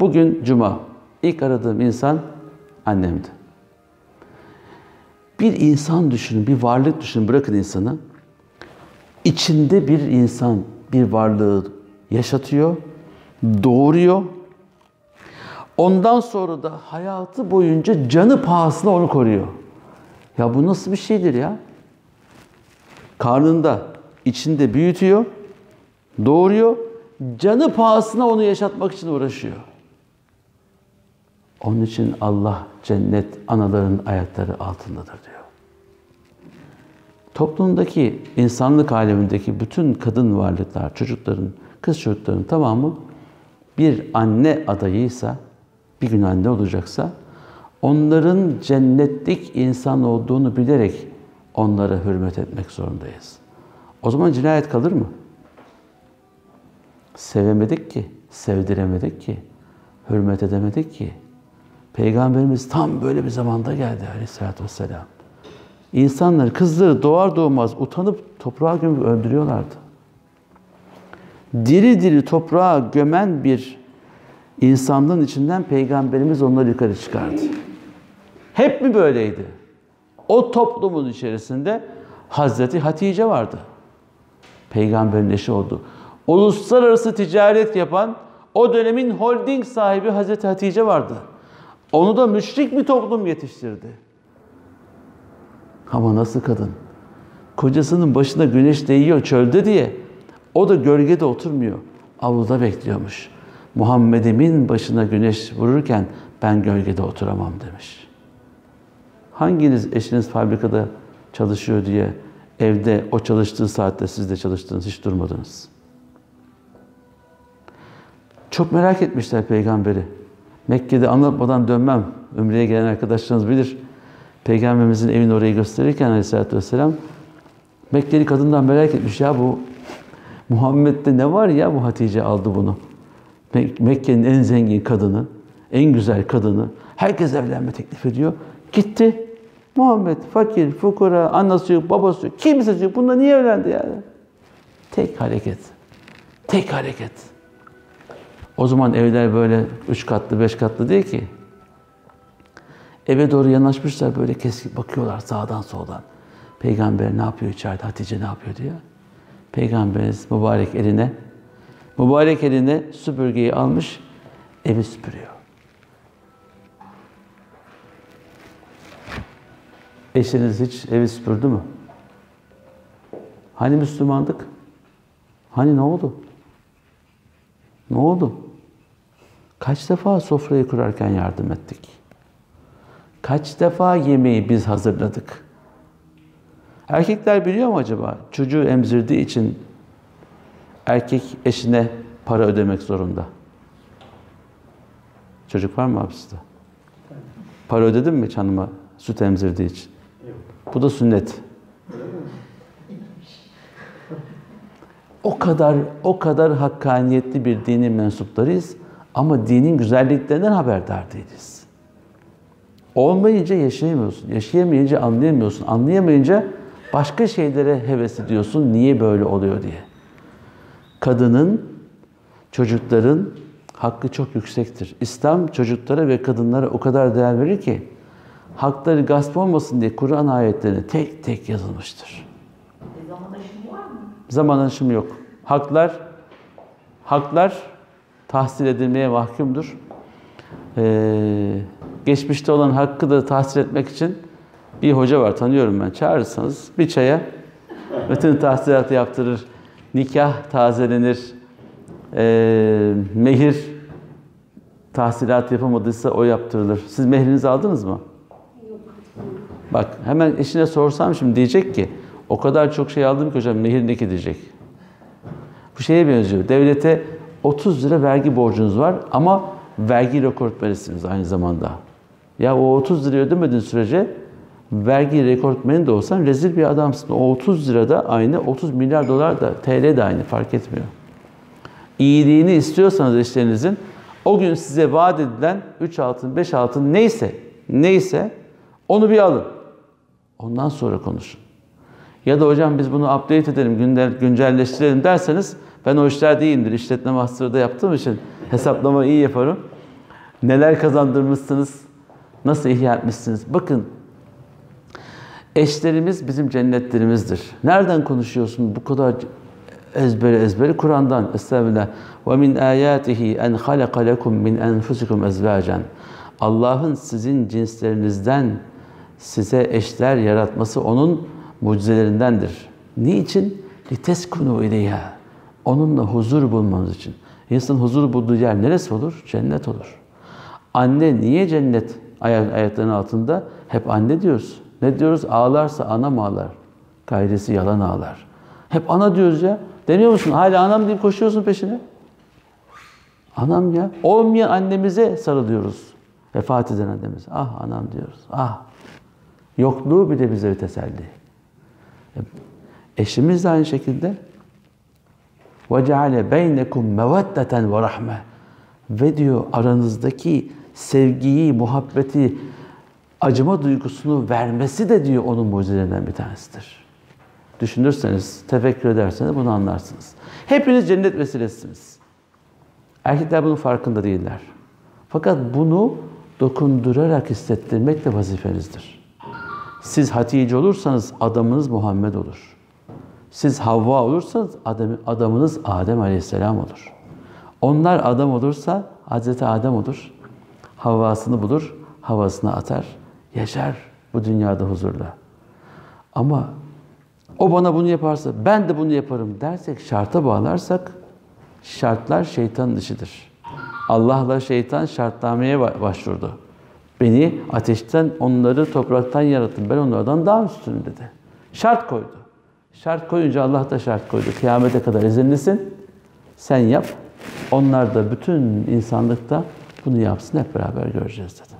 Bugün Cuma. İlk aradığım insan annemdi. Bir insan düşünün, bir varlık düşünün, bırakın insanı. İçinde bir insan, bir varlığı yaşatıyor, doğuruyor. Ondan sonra da hayatı boyunca canı pahasına onu koruyor. Ya bu nasıl bir şeydir ya? Karnında, içinde büyütüyor, doğuruyor, canı pahasına onu yaşatmak için uğraşıyor. Onun için Allah cennet anaların ayakları altındadır diyor. Toplumdaki, insanlık alemindeki bütün kadın varlıklar, çocukların, kız çocukların tamamı bir anne adayıysa, bir gün anne olacaksa, onların cennetlik insan olduğunu bilerek onlara hürmet etmek zorundayız. O zaman cinayet kalır mı? Sevemedik ki, sevdiremedik ki, hürmet edemedik ki. Peygamberimiz tam böyle bir zamanda geldi Aleyhisselatü Vesselam. İnsanlar, kızları doğar doğmaz utanıp toprağa gömüp öldürüyorlardı. Diri diri toprağa gömen bir insanlığın içinden Peygamberimiz onları yukarı çıkardı. Hep mi böyleydi? O toplumun içerisinde Hazreti Hatice vardı. Peygamberin eşi oldu. Uluslararası ticaret yapan o dönemin holding sahibi Hazreti Hatice vardı. Onu da müşrik bir toplum yetiştirdi. Ama nasıl kadın? Kocasının başına güneş değiyor çölde diye o da gölgede oturmuyor. Avluda bekliyormuş. Muhammed'imin başına güneş vururken ben gölgede oturamam demiş. Hanginiz eşiniz fabrikada çalışıyor diye evde o çalıştığı saatte siz de çalıştınız, hiç durmadınız? Çok merak etmişler peygamberi. Mekke'de anlatmadan dönmem. Ümre'ye gelen arkadaşlarınız bilir. Peygamberimizin evini orayı gösterirken Aleyhisselatü Vesselam Mekkeli kadından merak etmiş, ya bu Muhammed'de ne var ya bu Hatice aldı bunu. Mekke'nin en zengin kadını, en güzel kadını. Herkes evlenme teklif ediyor. Gitti. Muhammed fakir, fukara, annesi yok, babası yok. Kimse yok. Bununla niye evlendi yani? Tek hareket. Tek hareket. O zaman evler böyle 3 katlı, 5 katlı değil ki. Eve doğru yanaşmışlar, böyle keskin bakıyorlar sağdan soldan. Peygamber ne yapıyor içeride, Hatice ne yapıyor diye. Peygamberimiz mübarek eline süpürgeyi almış, evi süpürüyor. Eşiniz hiç evi süpürdü mü? Hani Müslümandık? Hani ne oldu? Ne oldu? Kaç defa sofrayı kurarken yardım ettik? Kaç defa yemeği biz hazırladık? Erkekler biliyor mu acaba? Çocuğu emzirdiği için erkek eşine para ödemek zorunda. Çocuk var mı abi sizde? Para ödedin mi hanıma süt emzirdiği için? Yok. Bu da sünnet. O kadar hakkaniyetli bir dinin mensuplarıyız ama dinin güzelliklerinden haberdar değiliz. Olmayınca yaşayamıyorsun, yaşayamayınca anlayamıyorsun, anlayamayınca başka şeylere heves ediyorsun, niye böyle oluyor diye. Kadının, çocukların hakkı çok yüksektir. İslam çocuklara ve kadınlara o kadar değer verir ki, hakları gasp olmasın diye Kur'an ayetlerini tek tek yazılmıştır. Zaman aşımı var mı? Zaman aşımı yok. Haklar tahsil edilmeye mahkumdur. Geçmişte olan hakkı da tahsil etmek için bir hoca var, tanıyorum ben. Çağırırsanız bir çaya bütün tahsilatı yaptırır. Nikah tazelenir. Mehir tahsilat yapamadıysa o yaptırılır. Siz mehrinizi aldınız mı? Yok. Bak hemen eşine sorsam şimdi diyecek ki o kadar çok şey aldım ki hocam mehir ne ki diyecek. Bu şeye benziyor. Devlete 30 lira vergi borcunuz var ama vergi rekortmenisiniz aynı zamanda. Ya o 30 lirayı ödemediğin sürece vergi rekortmeni de olsan rezil bir adamsın. O 30 lira da aynı, 30 milyar dolar da TL de aynı, fark etmiyor. İyiliğini istiyorsanız eşlerinizin o gün size vaat edilen 3 altın, 5 altın neyse onu bir alın. Ondan sonra konuşun. Ya da hocam biz bunu update edelim, güncelleştirelim derseniz ben o işler değilimdir. İşletme master'da yaptığım için hesaplama iyi yaparım. Neler kazandırmışsınız, nasıl ihya etmişsiniz? Bakın, eşlerimiz bizim cennetlerimizdir. Nereden konuşuyorsun bu kadar ezbere? Kur'an'dan. Estağfirullah. وَمِنْ آيَاتِهِ اَنْ خَلَقَ لَكُمْ مِنْ أَنْفُسِكُمْ اَزْوَاجًا. Allah'ın sizin cinslerinizden size eşler yaratması onun mucizelerindendir. Niçin? لِتَسْكُنُوا اِلَيْهَا. Onunla huzur bulmanız için. İnsanın huzur bulduğu yer neresi olur? Cennet olur. Anne niye cennet ayaklarının altında? Hep anne diyoruz. Ne diyoruz? Ağlarsa anam ağlar. Gayrisi yalan ağlar. Hep ana diyoruz ya. Demiyor musun? Hala anam deyip koşuyorsun peşine. Anam ya. Olmayan annemize sarılıyoruz. Vefat eden annemize. Ah anam diyoruz. Ah. Yokluğu bile bize bir teselli. Eşimiz de aynı şekilde. وَجَعَلَ بَيْنَكُمْ مَوَدَّةً وَرَحْمَةً. Ve diyor aranızdaki sevgiyi, muhabbeti, acıma duygusunu vermesi de diyor onun mucizelerinden bir tanesidir. Düşünürseniz, tefekkür ederseniz bunu anlarsınız. Hepiniz cennet vesilesisiniz. Erkekler bunun farkında değiller. Fakat bunu dokundurarak hissettirmek de vazifenizdir. Siz Hatice olursanız adamınız Muhammed olur. Siz Havva olursanız adamınız Adem Aleyhisselam olur. Onlar adam olursa Hazreti Adem olur. Havvasını bulur, havasına atar, yaşar bu dünyada huzurla. Ama o bana bunu yaparsa ben de bunu yaparım dersek, şarta bağlarsak, şartlar şeytanın işidir. Allah'la şeytan şartnameye başvurdu. Beni ateşten, onları topraktan yarattım. Ben onlardan daha üstünüm dedi. Şart koydu. Şart koyunca Allah da şart koydu. Kıyamete kadar izinlisin. Sen yap. Onlar da bütün insanlıkta bunu yapsın. Hep beraber göreceğiz dedi.